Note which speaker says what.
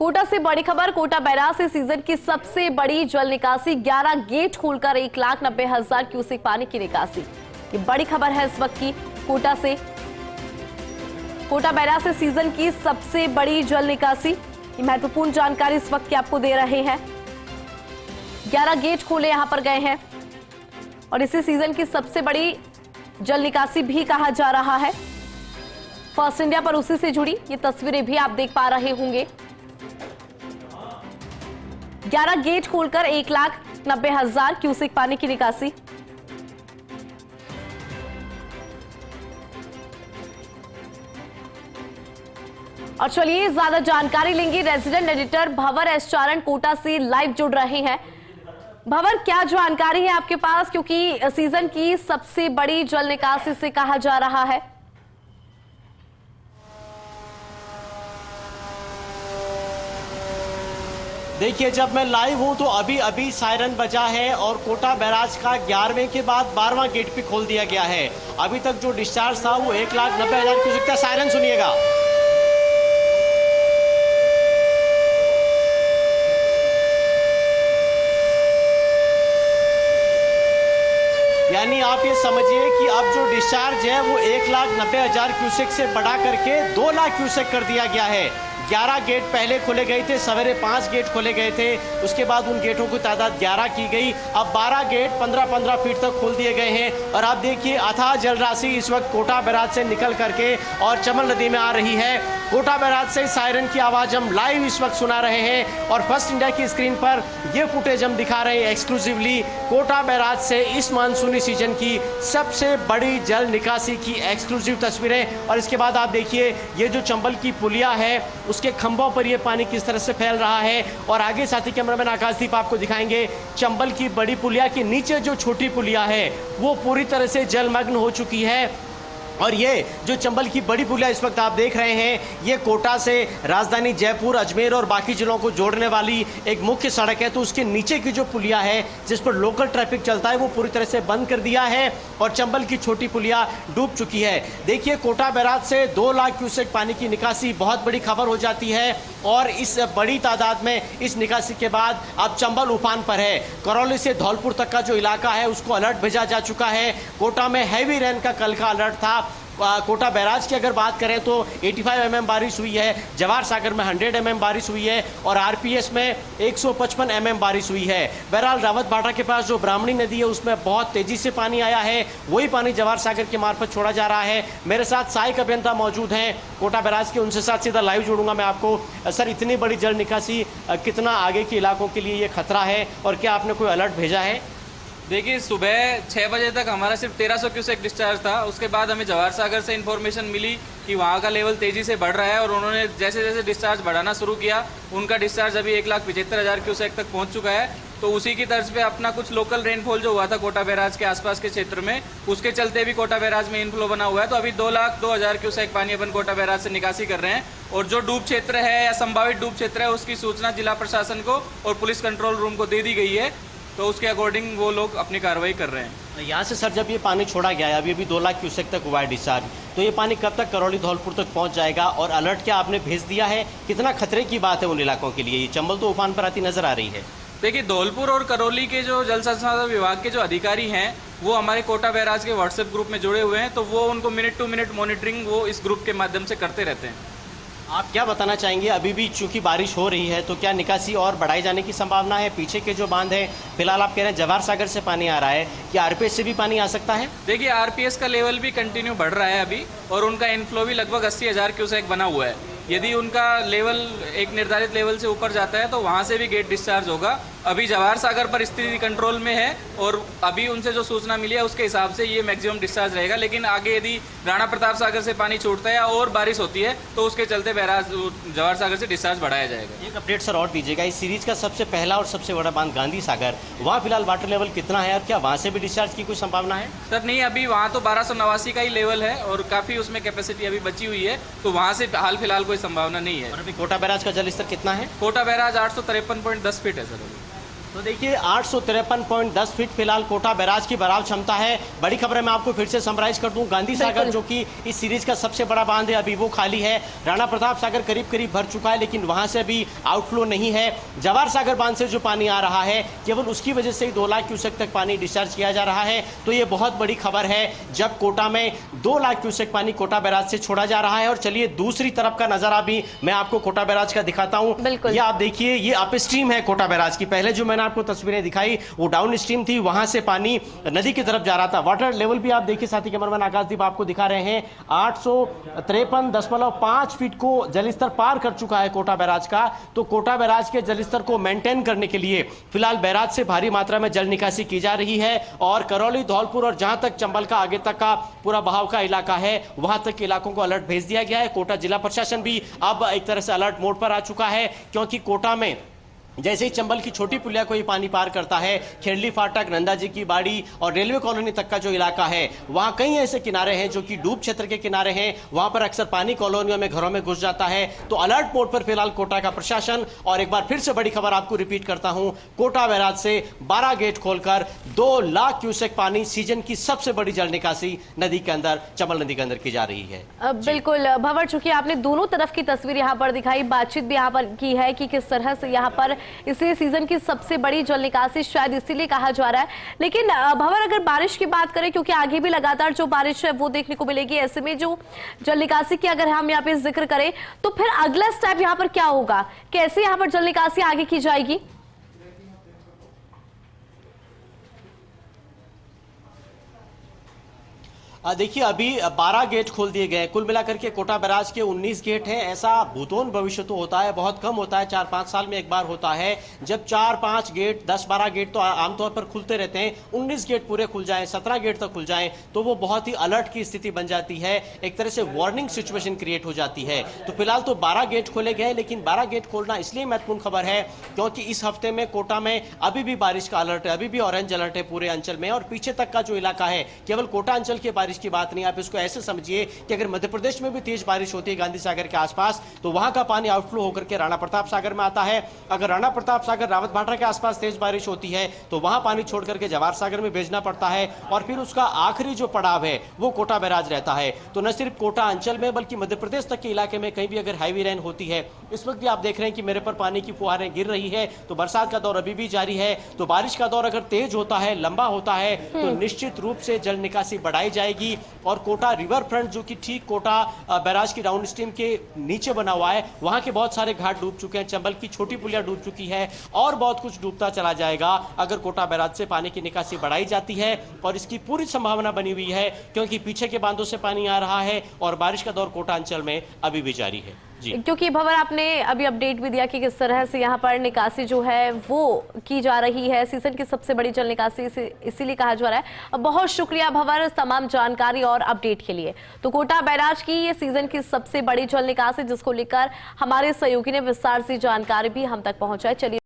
Speaker 1: कोटा से बड़ी खबर। कोटा बैराज से सीजन की सबसे बड़ी जल निकासी, 11 गेट खोलकर 1,90,000 क्यूसेक पानी की निकासी। ये बड़ी खबर है इस वक्त की कोटा से। कोटा बैराज से सीजन की सबसे बड़ी जल निकासी, ये महत्वपूर्ण जानकारी इस वक्त की आपको दे रहे हैं। 11 गेट खोले यहां पर गए हैं और इसी सीजन की सबसे बड़ी जल निकासी भी कहा जा रहा है। फर्स्ट इंडिया पर उसी से जुड़ी ये तस्वीरें भी आप देख पा रहे होंगे। 11 गेट खोलकर 1,90,000 क्यूसेक पानी की निकासी। और चलिए ज्यादा जानकारी लेंगे, रेजिडेंट एडिटर भंवर एस चारण कोटा से लाइव जुड़ रहे हैं। भंवर, क्या जानकारी है आपके पास, क्योंकि सीजन की सबसे बड़ी जल निकासी से कहा जा रहा है?
Speaker 2: देखिए, जब मैं लाइव हूं तो अभी सायरन बजा है और कोटा बैराज का 11वें के बाद 12वां गेट भी खोल दिया गया है। अभी तक जो डिस्चार्ज था वो 1,90,000 क्यूसेक था। सायरन सुनिएगा। यानी आप ये समझिए कि अब जो डिस्चार्ज है वो 1,90,000 क्यूसेक से बढ़ा करके 2 लाख क्यूसेक कर दिया गया है। 11 गेट पहले खोले गए थे, सवेरे 5 गेट खोले गए थे, उसके बाद उन गेटों की तादाद 11 की गई। अब 12 गेट 15-15 फीट तक खोल दिए गए हैं। और आप देखिए, अथाह जलराशि इस वक्त कोटा बैराज से निकल करके और चमन नदी में आ रही है। कोटा बैराज से सायरन की आवाज हम लाइव इस वक्त सुना रहे हैं और फर्स्ट इंडिया की स्क्रीन पर ये फुटेज हम दिखा रहे हैं एक्सक्लूसिवली। कोटा बैराज से इस मानसूनी सीजन की सबसे बड़ी जल निकासी की एक्सक्लूसिव तस्वीरें। और इसके बाद आप देखिए, ये जो चंबल की पुलिया है उसके खंभों पर ये पानी किस तरह से फैल रहा है। और आगे साथी कैमरामैन आकाशदीप आपको दिखाएंगे, चंबल की बड़ी पुलिया के नीचे जो छोटी पुलिया है वो पूरी तरह से जलमग्न हो चुकी है। और ये जो चंबल की बड़ी पुलिया इस वक्त आप देख रहे हैं, ये कोटा से राजधानी जयपुर, अजमेर और बाकी जिलों को जोड़ने वाली एक मुख्य सड़क है। तो उसके नीचे की जो पुलिया है जिस पर लोकल ट्रैफिक चलता है वो पूरी तरह से बंद कर दिया है और चंबल की छोटी पुलिया डूब चुकी है। देखिए, कोटा बैराज से 2 लाख क्यूसेक पानी की निकासी बहुत बड़ी खबर हो जाती है और इस बड़ी तादाद में इस निकासी के बाद अब चंबल उफान पर है। करौली से धौलपुर तक का जो इलाका है उसको अलर्ट भेजा जा चुका है। कोटा में हैवी रेन का कल का अलर्ट था। कोटा बैराज की अगर बात करें तो 85 mm बारिश हुई है, जवाहर सागर में 100 mm बारिश हुई है और आरपीएस में 155 mm बारिश हुई है। बहरहाल रावत भाटा के पास जो ब्राह्मणी नदी है उसमें बहुत तेजी से पानी आया है, वही पानी जवाहर सागर के मार्फत छोड़ा जा रहा है। मेरे साथ सहायक अभियंता मौजूद हैं कोटा बैराज के, उनसे साथ सीधा लाइव जोड़ूंगा मैं आपको। सर, इतनी बड़ी जल निकासी कितना आगे के इलाकों के लिए ये खतरा है और क्या आपने कोई अलर्ट भेजा है?
Speaker 3: देखिए, सुबह 6 बजे तक हमारा सिर्फ 1300 क्यूसेक डिस्चार्ज था। उसके बाद हमें जवाहर सागर से इन्फॉर्मेशन मिली कि वहाँ का लेवल तेज़ी से बढ़ रहा है और उन्होंने जैसे जैसे डिस्चार्ज बढ़ाना शुरू किया, उनका डिस्चार्ज अभी 1,75,000 क्यूसेक तक पहुँच चुका है। तो उसी की तर्ज पे अपना कुछ लोकल रेनफॉल जो हुआ था कोटा बैराज के आसपास के क्षेत्र में, उसके चलते भी कोटा बैराज में इनफ्लो बना हुआ है। तो अभी 2,02,000 क्यूसेक पानी अपन कोटा बैराज से निकासी कर रहे हैं और जो डूब क्षेत्र है या संभावित डूब क्षेत्र है उसकी सूचना जिला प्रशासन को और पुलिस कंट्रोल रूम को दे दी गई है। तो उसके अकॉर्डिंग वो लोग अपनी कार्रवाई कर रहे हैं।
Speaker 2: यहाँ से सर जब ये पानी छोड़ा गया है, अभी 2 लाख क्यूसेक तक हुआ है डिस्चार्ज, तो ये पानी कब तक करौली धौलपुर तक पहुँच जाएगा और अलर्ट क्या आपने भेज दिया है? कितना खतरे की बात है उन इलाकों के लिए? ये चंबल तो उफान पर आती नजर आ रही है।
Speaker 3: देखिए, धौलपुर और करौली के जो जल संसाधन विभाग के जो अधिकारी हैं वो हमारे कोटा बैराज के व्हाट्सएप ग्रुप में जुड़े हुए हैं। तो वो उनको मिनट टू मिनट मॉनिटरिंग वो इस ग्रुप के माध्यम से करते रहते हैं।
Speaker 2: आप क्या बताना चाहेंगे? अभी भी चूंकि बारिश हो रही है तो क्या निकासी और बढ़ाई जाने की संभावना है? पीछे के जो बांध है, फिलहाल आप कह रहे हैं जवाहर सागर से पानी आ रहा है, क्या आरपीएस से भी पानी आ सकता है?
Speaker 3: देखिए, आरपीएस का लेवल भी कंटिन्यू बढ़ रहा है अभी और उनका इनफ्लो भी लगभग 80,000 क्यूसेक बना हुआ है। यदि उनका लेवल एक निर्धारित लेवल से ऊपर जाता है तो वहाँ से भी गेट डिस्चार्ज होगा। अभी जवाहर सागर पर स्थिति कंट्रोल में है और अभी उनसे जो सूचना मिली है उसके हिसाब से ये मैक्सिमम डिस्चार्ज रहेगा। लेकिन आगे यदि राणा प्रताप सागर से पानी छूटता है और बारिश होती है तो उसके चलते बैराज जवाहर सागर से डिस्चार्ज बढ़ाया जाएगा।
Speaker 2: एक अपडेट सर और दीजिएगा, इस सीरीज का सबसे पहला और सबसे बड़ा बांध गांधी सागर, वहाँ फिलहाल वाटर लेवल कितना है और क्या वहाँ से भी डिस्चार्ज की कोई संभावना है?
Speaker 3: सर नहीं, अभी वहाँ तो 1289 का ही लेवल है और काफ़ी उसमें कैपेसिटी अभी बची हुई है, तो वहाँ से हाल फिलहाल कोई संभावना नहीं है।
Speaker 2: और अभी कोटा बैराज का जल स्तर कितना है?
Speaker 3: कोटा बैराज 853.10 फीट है सर।
Speaker 2: तो देखिए 853.10 फीट फिलहाल कोटा बैराज की बराव क्षमता है। बड़ी खबर मैं आपको फिर से समराइज कर दूं, गांधी सागर जो कि इस सीरीज का सबसे बड़ा बांध है अभी वो खाली है। राणा प्रताप सागर करीब करीब भर चुका है, लेकिन वहां से अभी आउटफ्लो नहीं है। जवाहर सागर बांध से जो पानी आ रहा है केवल उसकी वजह से ही 2 लाख क्यूसेक तक पानी डिस्चार्ज किया जा रहा है। तो ये बहुत बड़ी खबर है जब कोटा में 2 लाख क्यूसेक पानी कोटा बैराज से छोड़ा जा रहा है। और चलिए दूसरी तरफ का नजारा भी मैं आपको कोटा बैराज का दिखाता हूं। ये आप देखिए, ये अप स्ट्रीम है कोटा बैराज की। पहले जो मैंने आपको तस्वीरें दिखाई वो डाउन स्ट्रीम थी, वहां से पानी नदी की तरफ जा रहा था। वाटर लेवल भी आप देखिए, साथी कैमरामैन आकाशदीप आपको दिखा रहे हैं, 853.5 फीट को जलस्तर पार कर चुका है कोटा बैराज का। तो कोटा बैराज के जलस्तर को मेंटेन करने के लिए फिलहाल बैराज से भारी मात्रा में जल निकासी की जा रही है। और करौली, धौलपुर और जहां तक चंबल का आगे तक का पूरा बहाव का इलाका है वहां तक के इलाकों को अलर्ट भेज दिया गया है। कोटा जिला प्रशासन भी अब एक तरह से अलर्ट मोड पर आ चुका है, क्योंकि कोटा में जैसे ही चंबल की छोटी पुलिया को ये पानी पार करता है, खेड़ली फाटक, नंदा जी की बाड़ी और रेलवे कॉलोनी तक का जो इलाका है वहां कई ऐसे किनारे हैं जो कि डूब क्षेत्र के किनारे हैं, वहां पर अक्सर पानी कॉलोनियों में, घरों में घुस जाता है। तो अलर्ट मोड पर फिलहाल कोटा का प्रशासन। और एक बार फिर से बड़ी खबर आपको रिपीट करता हूं, कोटा बैराज से 12 गेट खोलकर 2 लाख क्यूसेक पानी सीजन की सबसे बड़ी जल निकासी नदी के अंदर, चंबल नदी के अंदर की जा रही है।
Speaker 1: बिल्कुल भंवर, चूंकि आपने दोनों तरफ की तस्वीर यहाँ पर दिखाई, बातचीत भी यहाँ पर की है कि किस तरह से यहाँ पर इसी सीजन की सबसे बड़ी जल निकासी शायद इसीलिए कहा जा रहा है। लेकिन भंवर, अगर बारिश की बात करें, क्योंकि आगे भी लगातार जो बारिश है वो देखने को मिलेगी, ऐसे में जो जल निकासी की अगर हम यहाँ पे जिक्र करें तो फिर अगला स्टेप यहाँ पर क्या होगा, कैसे यहाँ पर जल निकासी आगे की जाएगी?
Speaker 2: देखिए अभी 12 गेट खोल दिए गए, कुल मिलाकर के कोटा बैराज के 19 गेट हैं। ऐसा भूतोन भविष्य तो होता है, बहुत कम होता है, 4-5 साल में एक बार होता है जब 4-5 गेट, 10-12 गेट तो आमतौर पर खुलते रहते हैं। 19 गेट पूरे खुल जाएं, 17 गेट तक खुल जाएं तो वो बहुत ही अलर्ट की स्थिति बन जाती है, एक तरह से वार्निंग सिचुएशन क्रिएट हो जाती है। तो फिलहाल तो 12 गेट खोले गए, लेकिन 12 गेट खोलना इसलिए महत्वपूर्ण खबर है क्योंकि इस हफ्ते में कोटा में अभी भी बारिश का अलर्ट है, अभी भी ऑरेंज अलर्ट है पूरे अंचल में। और पीछे तक का जो इलाका है, केवल कोटा अंचल की बारिश की बात नहीं, आप इसको ऐसे समझिए कि अगर मध्य प्रदेश में भी तेज बारिश होती है गांधी सागर के आसपास तो वहां का पानी आउटफ्लो होकर के राणा प्रताप सागर में आता है। अगर राणा प्रताप सागर, रावत भाटा के आसपास तेज बारिश होती है तो वहां पानी छोड़ करके जवाहर सागर में भेजना पड़ता है। और फिर उसका आखिरी जो पड़ाव है वो कोटा बैराज रहता है। तो न सिर्फ कोटा अंचल में बल्कि मध्य प्रदेश तक के इलाके में कहीं भी अगर हैवी रेन होती है, इस वक्त भी आप देख रहे हैं कि मेरे पर पानी की फुहारें गिर रही है, तो बरसात का दौर अभी भी जारी है। तो बारिश का दौर अगर तेज होता है, लंबा होता है, तो निश्चित रूप से जल निकासी बढ़ाई जाएगी। और कोटा रिवर फ्रंट जो कि ठीक कोटा बैराज की डाउन स्ट्रीम के नीचे बना हुआ है, वहां के बहुत सारे घाट डूब चुके हैं, चंबल की छोटी पुलिया डूब चुकी है और बहुत कुछ डूबता चला जाएगा अगर कोटा बैराज से पानी की निकासी बढ़ाई जाती है। और इसकी पूरी संभावना बनी हुई है क्योंकि पीछे के बांधों से पानी आ रहा है और बारिश का दौर कोटा अंचल में अभी भी जारी है।
Speaker 1: क्योंकि भंवर, आपने अभी अपडेट भी दिया कि किस तरह से यहाँ पर निकासी जो है वो की जा रही है, सीजन की सबसे बड़ी जल निकासी इसीलिए कहा जा रहा है। बहुत शुक्रिया भंवर तमाम जानकारी और अपडेट के लिए। तो कोटा बैराज की ये सीजन की सबसे बड़ी जल निकासी जिसको लेकर हमारे सहयोगी ने विस्तार से जानकारी भी हम तक पहुंचाई। चलिए